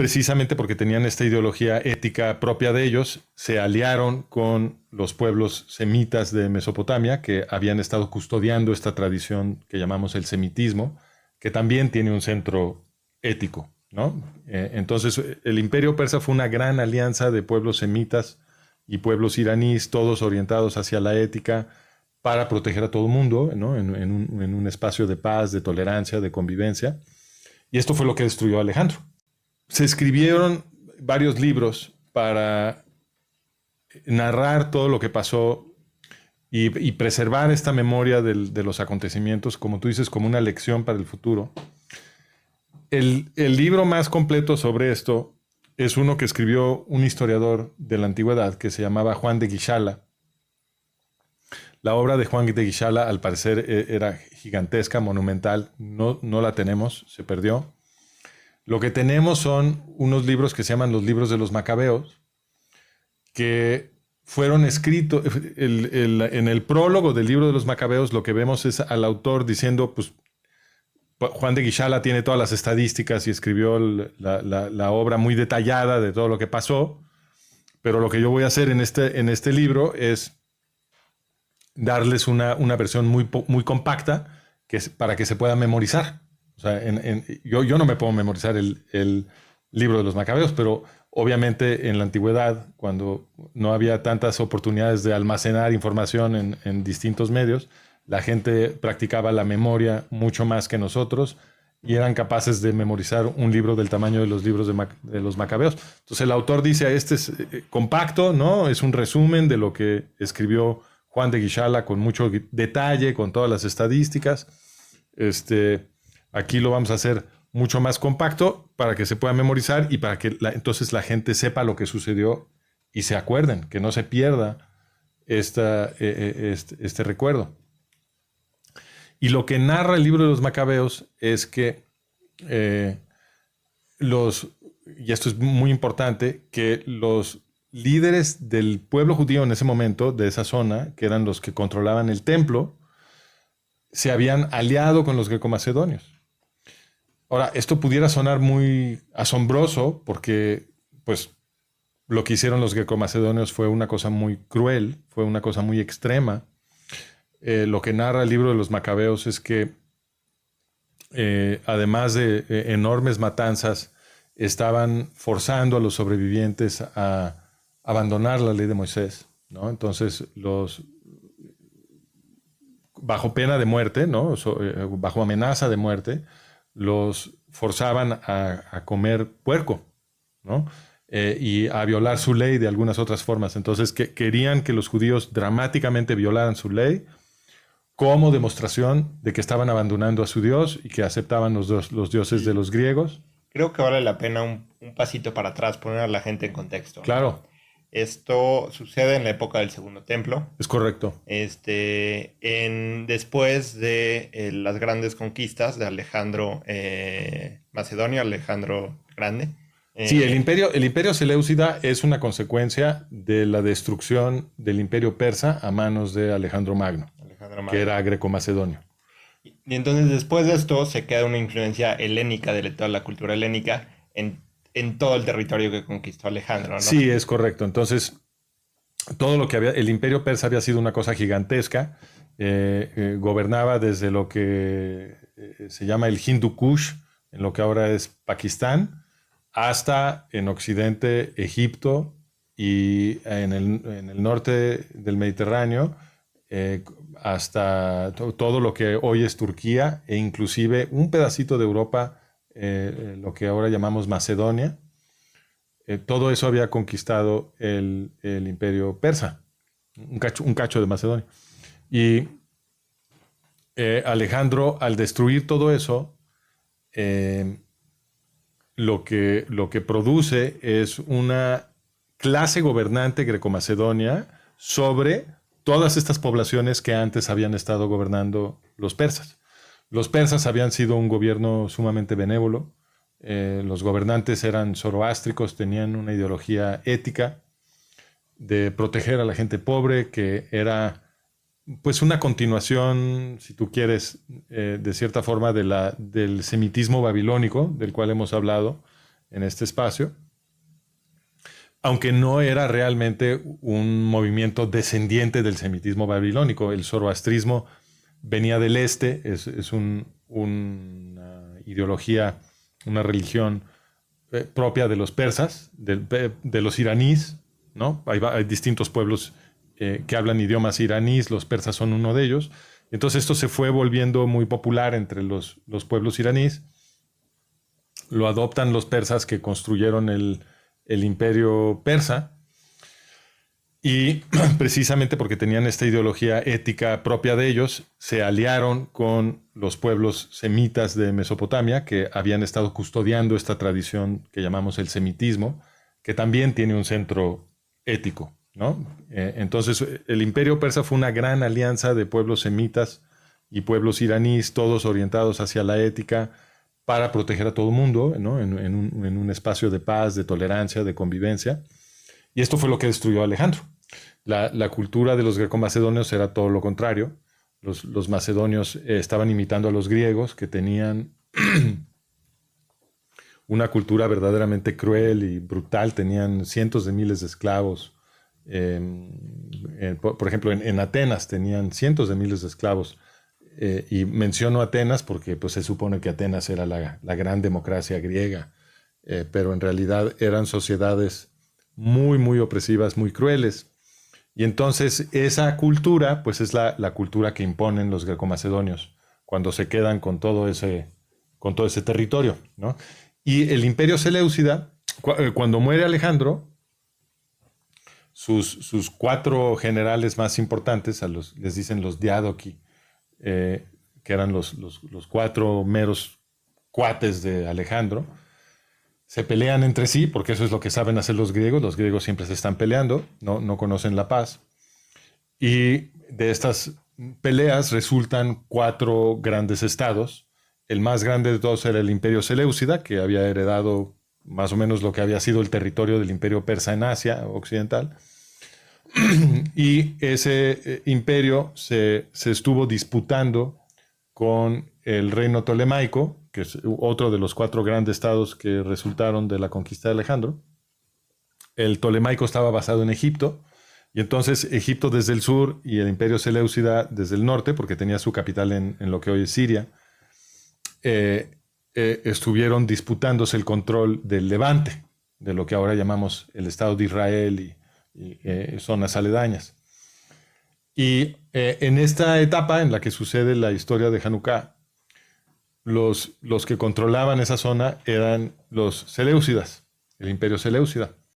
precisamente porque tenían esta ideología ética propia de ellos, se aliaron con los pueblos semitas de Mesopotamia, que habían estado custodiando esta tradición que llamamos el semitismo, que también tiene un centro ético, ¿no? Entonces, el imperio persa fue una gran alianza de pueblos semitas y pueblos iraníes, todos orientados hacia la ética, para proteger a todo el mundo, ¿no? En un espacio de paz, de tolerancia, de convivencia. Y esto fue lo que destruyó a Alejandro. Se escribieron varios libros para narrar todo lo que pasó y preservar esta memoria de los acontecimientos, como tú dices, como una lección para el futuro. El libro más completo sobre esto es uno que escribió un historiador de la antigüedad que se llamaba Juan de Guichala. La obra de Juan de Guichala, al parecer, era gigantesca, monumental. No la tenemos, se perdió. Lo que tenemos son unos libros que se llaman los libros de los Macabeos, que fueron escritos. En el prólogo del libro de los Macabeos lo que vemos es al autor diciendo, pues, Juan de Guichala tiene todas las estadísticas y escribió la obra muy detallada de todo lo que pasó, pero lo que yo voy a hacer en este libro es darles una versión muy compacta para que se pueda memorizar. O sea, yo no me puedo memorizar el libro de los Macabeos, pero obviamente en la antigüedad, cuando no había tantas oportunidades de almacenar información en distintos medios, la gente practicaba la memoria mucho más que nosotros y eran capaces de memorizar un libro del tamaño de los libros de los Macabeos. Entonces el autor dice, este es compacto, ¿no? Es un resumen de lo que escribió Juan de Guichala con mucho detalle, con todas las estadísticas. Aquí lo vamos a hacer mucho más compacto para que se pueda memorizar y para que entonces la gente sepa lo que sucedió y se acuerden, que no se pierda este recuerdo. Y lo que narra el libro de los Macabeos es que y esto es muy importante, que los líderes del pueblo judío en ese momento, de esa zona, que eran los que controlaban el templo, se habían aliado con los greco-macedonios. Ahora, esto pudiera sonar muy asombroso porque, pues, lo que hicieron los greco-macedonios fue una cosa muy cruel, fue una cosa muy extrema. Lo que narra el libro de los Macabeos es que, además de enormes matanzas, estaban forzando a los sobrevivientes a abandonar la ley de Moisés, ¿no? Entonces, bajo pena de muerte, ¿no? Bajo amenaza de muerte, los forzaban a comer puerco, ¿no? Y a violar su ley de algunas otras formas. Entonces, querían que los judíos dramáticamente violaran su ley como demostración de que estaban abandonando a su Dios y que aceptaban los dioses de los griegos. Creo que vale la pena un pasito para atrás, poner a la gente en contexto. Claro. Esto sucede en la época del Segundo Templo. Es correcto. Después de las grandes conquistas de Alejandro Macedonio, Alejandro Grande. Sí, el imperio seleucida es una consecuencia de la destrucción del imperio persa a manos de Alejandro Magno, que era greco-macedonio. Y entonces después de esto se queda una influencia helénica de toda la cultura helénica en todo el territorio que conquistó Alejandro, ¿no? Sí, es correcto. Entonces, todo lo que el imperio persa había sido una cosa gigantesca. Gobernaba desde lo que se llama el Hindu Kush, en lo que ahora es Pakistán, hasta en Occidente, Egipto, y en el norte del Mediterráneo, hasta todo lo que hoy es Turquía, e inclusive un pedacito de Europa, lo que ahora llamamos Macedonia. Todo eso había conquistado el imperio persa, un cacho de Macedonia. Y Alejandro, al destruir todo eso, lo que produce es una clase gobernante grecomacedonia sobre todas estas poblaciones que antes habían estado gobernando los persas. Los persas habían sido un gobierno sumamente benévolo. Los gobernantes eran zoroástricos, tenían una ideología ética de proteger a la gente pobre, que era pues una continuación, si tú quieres, de cierta forma del semitismo babilónico, del cual hemos hablado, en este espacio, aunque no era realmente un movimiento descendiente del semitismo babilónico. El zoroastrismo venía del este, es una ideología, una religión propia de los persas, de los iraníes, ¿no? Hay distintos pueblos que hablan idiomas iraníes, los persas son uno de ellos. Entonces esto se fue volviendo muy popular entre los pueblos iraníes. Lo adoptan los persas que construyeron el imperio persa, y precisamente porque tenían esta ideología ética propia de ellos, se aliaron con los pueblos semitas de Mesopotamia, que habían estado custodiando esta tradición que llamamos el semitismo, que también tiene un centro ético, ¿no? Entonces el imperio persa fue una gran alianza de pueblos semitas y pueblos iraníes, todos orientados hacia la ética, para proteger a todo el mundo, ¿no? En un espacio de paz, de tolerancia, de convivencia. Y esto fue lo que destruyó a Alejandro. La cultura de los greco-macedonios era todo lo contrario. Los macedonios estaban imitando a los griegos, que tenían una cultura verdaderamente cruel y brutal. Tenían cientos de miles de esclavos. Por ejemplo, en Atenas tenían cientos de miles de esclavos. Y menciono Atenas porque pues, se supone que Atenas era la gran democracia griega, pero en realidad eran sociedades muy, muy opresivas, muy crueles. Y entonces esa cultura pues, es la cultura que imponen los greco-macedonios cuando se quedan con todo ese territorio, ¿no? Y el imperio seleucida, cuando muere Alejandro, sus 4 generales más importantes, les dicen los diadoki, que eran los 4 meros cuates de Alejandro, se pelean entre sí, porque eso es lo que saben hacer los griegos siempre se están peleando, no conocen la paz, y de estas peleas resultan 4 grandes estados. El más grande de todos era el imperio seleucida, que había heredado más o menos lo que había sido el territorio del imperio persa en Asia occidental. Y ese imperio se estuvo disputando con el reino tolemaico, que es otro de los 4 grandes estados que resultaron de la conquista de Alejandro. El tolemaico estaba basado en Egipto, y entonces Egipto desde el sur y el imperio seleucida desde el norte, porque tenía su capital en lo que hoy es Siria, estuvieron disputándose el control del Levante, de lo que ahora llamamos el Estado de Israel y zonas aledañas. Y en esta etapa en la que sucede la historia de Hanukkah, los que controlaban esa zona eran los seleucidas, el imperio seleucida.